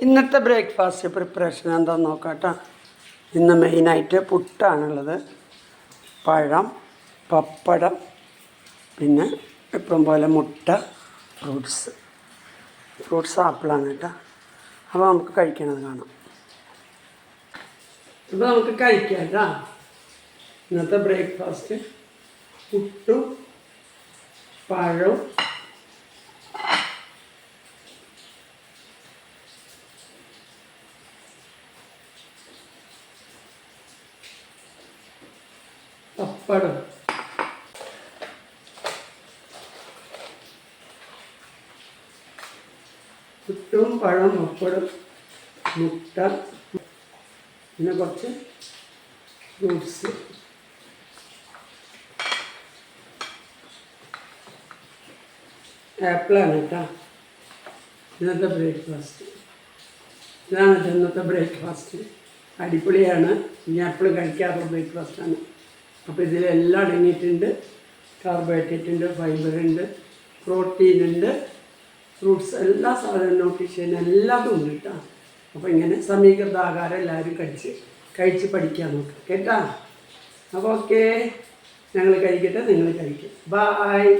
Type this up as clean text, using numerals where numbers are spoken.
ഇന്നത്തെ breakfast preparation എന്താണെന്ന് നോക്കാം കേട്ടോ. ഇന്ന് മെയിനായിട്ട് പുട്ടാണുള്ളത്, പഴം, പപ്പടം, പിന്നെ ഇപ്പം പോലെ മുട്ട, ഫ്രൂട്ട്സ് ആപ്പിളാണ് കേട്ടോ. അപ്പോൾ നമുക്ക് കഴിക്കണത് കാണാം. ഇപ്പോൾ നമുക്ക് കഴിക്കാം കേട്ടോ. ഇന്നത്തെ ബ്രേക്ക്ഫാസ്റ്റ് പുട്ടും പഴവും പപ്പടം. പുട്ടും പഴം, പപ്പടം, മുട്ട, പിന്നെ കുറച്ച് ഫ്രൂട്ട്സ്. ആപ്പിളാണ് കേട്ടോ ഇന്നത്തെ ബ്രേക്ക്ഫാസ്റ്റ്. ഇതാണ് ഇന്നത്തെ ബ്രേക്ക്ഫാസ്റ്റ്. അടിപൊളിയാണ്. ഞാൻ എപ്പോഴും കഴിക്കാറുള്ള ബ്രേക്ക്ഫാസ്റ്റാണ്. അപ്പോൾ ഇതിലെല്ലാം അടങ്ങിയിട്ടുണ്ട്. കാർബോഹൈഡ്രേറ്റ് ഉണ്ട്, ഫൈബർ ഉണ്ട്, പ്രോട്ടീൻ ഉണ്ട്, ഫ്രൂട്ട്സ്, എല്ലാ സാധനവും ന്യൂട്രീഷൻ എല്ലാതും ഉണ്ട് കേട്ടോ. അപ്പോൾ ഇങ്ങനെ സമീകൃത ആഹാരം എല്ലാവരും കഴിച്ച് പഠിക്കാൻ നോക്കാം കേട്ടോ. അപ്പോൾ ഓക്കെ, ഞങ്ങൾ കഴിക്കട്ടെ, നിങ്ങൾ കഴിക്കും. ബായ്.